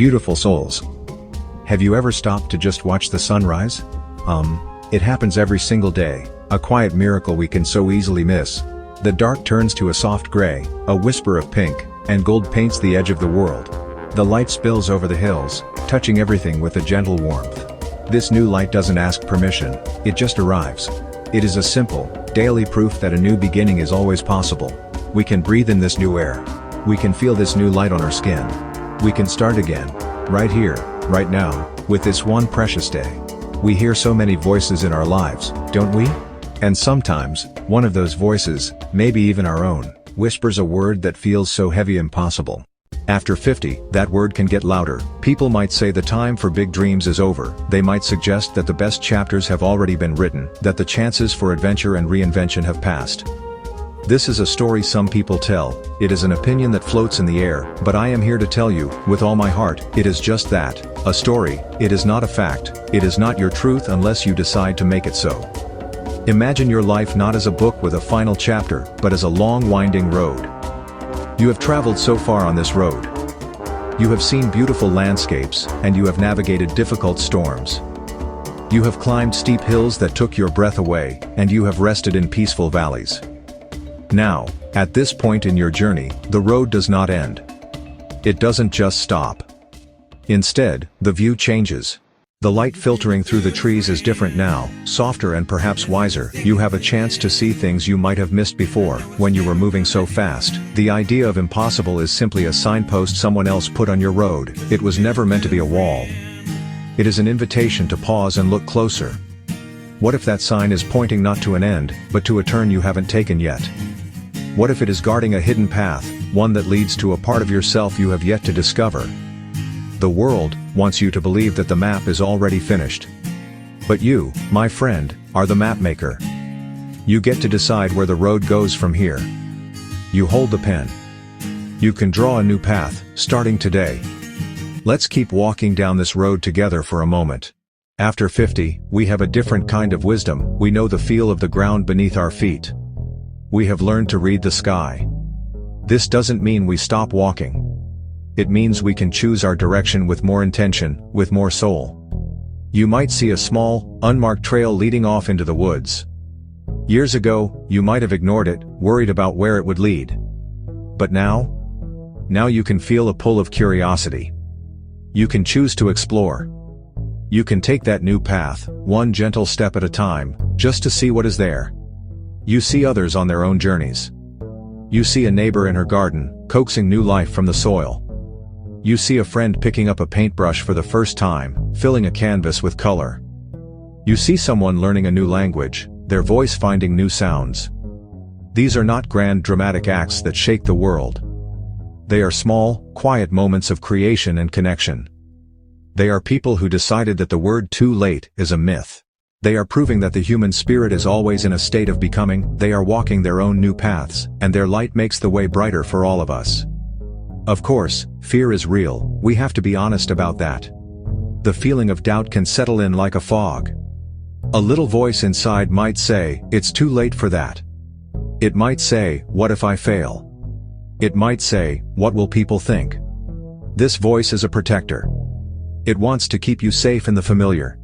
Beautiful souls. Have you ever stopped to just watch the sunrise? It happens every single day, a quiet miracle we can so easily miss. The dark turns to a soft gray, a whisper of pink, and gold paints the edge of the world. The light spills over the hills, touching everything with a gentle warmth. This new light doesn't ask permission, it just arrives. It is a simple, daily proof that a new beginning is always possible. We can breathe in this new air. We can feel this new light on our skin. We can start again, right here, right now, with this one precious day. We hear so many voices in our lives, don't we? And sometimes, one of those voices, maybe even our own, whispers a word that feels so heavy impossible. After 50, that word can get louder. People might say the time for big dreams is over. They might suggest that the best chapters have already been written, that the chances for adventure and reinvention have passed. This is a story some people tell, it is an opinion that floats in the air, but I am here to tell you, with all my heart, it is just that, a story. It is not a fact, it is not your truth unless you decide to make it so. Imagine your life not as a book with a final chapter, but as a long winding road. You have traveled so far on this road. You have seen beautiful landscapes, and you have navigated difficult storms. You have climbed steep hills that took your breath away, and you have rested in peaceful valleys. Now, at this point in your journey, the road does not end. It doesn't just stop. Instead, the view changes. The light filtering through the trees is different now, softer and perhaps wiser. You have a chance to see things you might have missed before, when you were moving so fast. The idea of impossible is simply a signpost someone else put on your road. It was never meant to be a wall. It is an invitation to pause and look closer. What if that sign is pointing not to an end, but to a turn you haven't taken yet? What if it is guarding a hidden path, one that leads to a part of yourself you have yet to discover? The world wants you to believe that the map is already finished. But you, my friend, are the map maker. You get to decide where the road goes from here. You hold the pen. You can draw a new path, starting today. Let's keep walking down this road together for a moment. After 50, we have a different kind of wisdom. We know the feel of the ground beneath our feet. We have learned to read the sky. This doesn't mean we stop walking. It means we can choose our direction with more intention, with more soul. You might see a small, unmarked trail leading off into the woods. Years ago, you might have ignored it, worried about where it would lead. But now you can feel a pull of curiosity. You can choose to explore. You can take that new path, one gentle step at a time, just to see what is there. You see others on their own journeys. You see a neighbor in her garden, coaxing new life from the soil. You see a friend picking up a paintbrush for the first time, filling a canvas with color. You see someone learning a new language, their voice finding new sounds. These are not grand dramatic acts that shake the world. They are small, quiet moments of creation and connection. They are people who decided that the word too late is a myth. They are proving that the human spirit is always in a state of becoming. They are walking their own new paths, and their light makes the way brighter for all of us. Of course, fear is real, we have to be honest about that. The feeling of doubt can settle in like a fog. A little voice inside might say, it's too late for that. It might say, what if I fail? It might say, what will people think? This voice is a protector. It wants to keep you safe in the familiar.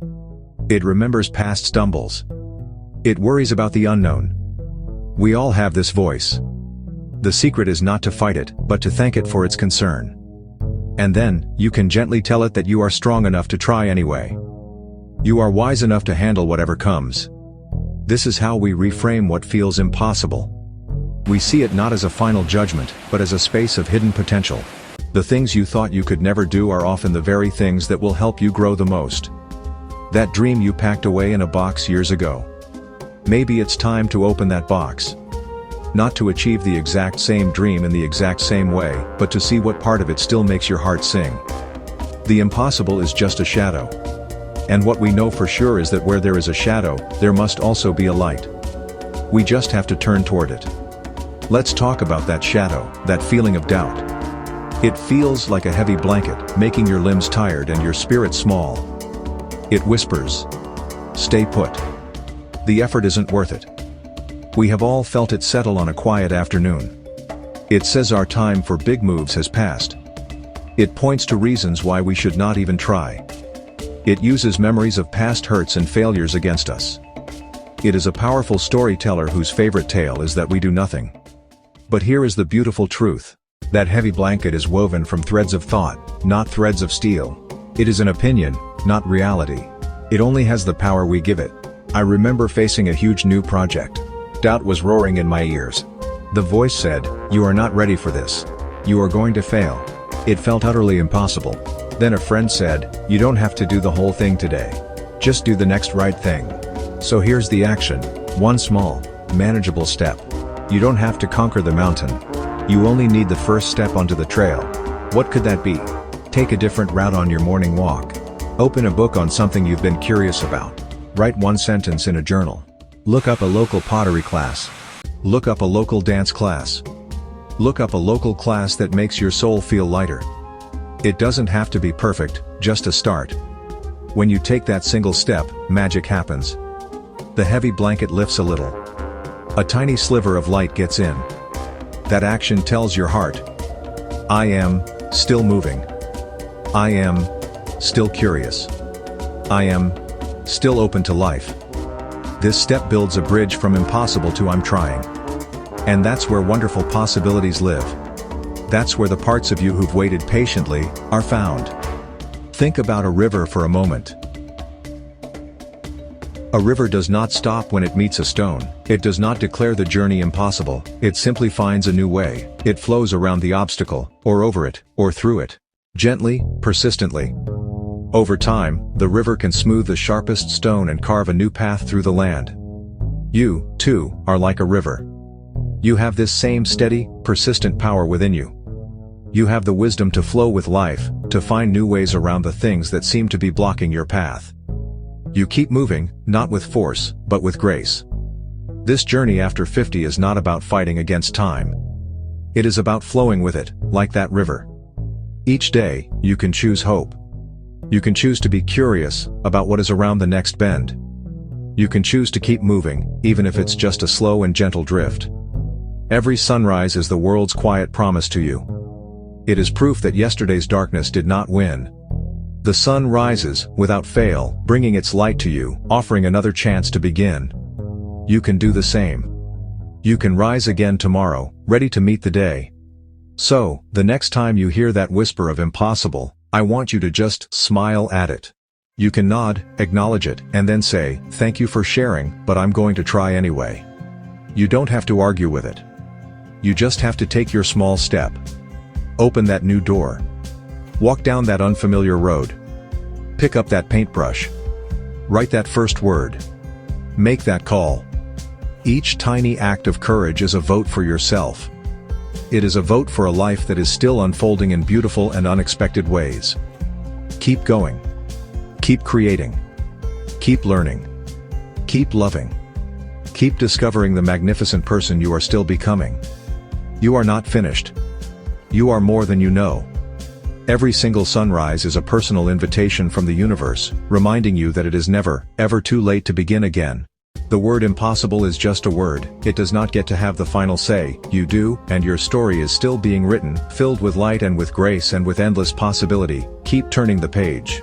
It remembers past stumbles. It worries about the unknown. We all have this voice. The secret is not to fight it, but to thank it for its concern. And then, you can gently tell it that you are strong enough to try anyway. You are wise enough to handle whatever comes. This is how we reframe what feels impossible. We see it not as a final judgment, but as a space of hidden potential. The things you thought you could never do are often the very things that will help you grow the most. That dream you packed away in a box years ago. Maybe it's time to open that box. Not to achieve the exact same dream in the exact same way, but to see what part of it still makes your heart sing. The impossible is just a shadow. And what we know for sure is that where there is a shadow, there must also be a light. We just have to turn toward it. Let's talk about that shadow, that feeling of doubt. It feels like a heavy blanket, making your limbs tired and your spirit small. It whispers, stay put. The effort isn't worth it. We have all felt it settle on a quiet afternoon. It says our time for big moves has passed. It points to reasons why we should not even try. It uses memories of past hurts and failures against us. It is a powerful storyteller whose favorite tale is that we do nothing. But here is the beautiful truth. That heavy blanket is woven from threads of thought, not threads of steel. It is an opinion, not reality. It only has the power we give it. I remember facing a huge new project. Doubt was roaring in my ears. The voice said, "You are not ready for this. You are going to fail." It felt utterly impossible. Then a friend said, "You don't have to do the whole thing today. Just do the next right thing." So here's the action. One small, manageable step. You don't have to conquer the mountain. You only need the first step onto the trail. What could that be? Take a different route on your morning walk. Open a book on something you've been curious about. Write one sentence in a journal. Look up a local pottery class. Look up a local dance class. Look up a local class that makes your soul feel lighter. It doesn't have to be perfect, just a start. When you take that single step, magic happens. The heavy blanket lifts a little. A tiny sliver of light gets in. That action tells your heart, "I am still moving. I am still curious. I am still open to life." This step builds a bridge from impossible to I'm trying. And that's where wonderful possibilities live. That's where the parts of you who've waited patiently are found. Think about a river for a moment. A river does not stop when it meets a stone. It does not declare the journey impossible. It simply finds a new way. It flows around the obstacle, or over it, or through it. Gently, persistently. Over time, the river can smooth the sharpest stone and carve a new path through the land. You, too, are like a river. You have this same steady, persistent power within you. You have the wisdom to flow with life, to find new ways around the things that seem to be blocking your path. You keep moving, not with force, but with grace. This journey after 50 is not about fighting against time. It is about flowing with it, like that river. Each day, you can choose hope. You can choose to be curious about what is around the next bend. You can choose to keep moving, even if it's just a slow and gentle drift. Every sunrise is the world's quiet promise to you. It is proof that yesterday's darkness did not win. The sun rises, without fail, bringing its light to you, offering another chance to begin. You can do the same. You can rise again tomorrow, ready to meet the day. So, the next time you hear that whisper of impossible, I want you to just smile at it. You can nod, acknowledge it, and then say, "Thank you for sharing, but I'm going to try anyway." You don't have to argue with it. You just have to take your small step. Open that new door. Walk down that unfamiliar road. Pick up that paintbrush. Write that first word. Make that call. Each tiny act of courage is a vote for yourself. It is a vote for a life that is still unfolding in beautiful and unexpected ways. Keep going. Keep creating. Keep learning. Keep loving. Keep discovering the magnificent person you are still becoming. You are not finished. You are more than you know. Every single sunrise is a personal invitation from the universe, reminding you that it is never, ever too late to begin again. The word impossible is just a word. It does not get to have the final say. You do, and your story is still being written, filled with light and with grace and with endless possibility. Keep turning the page.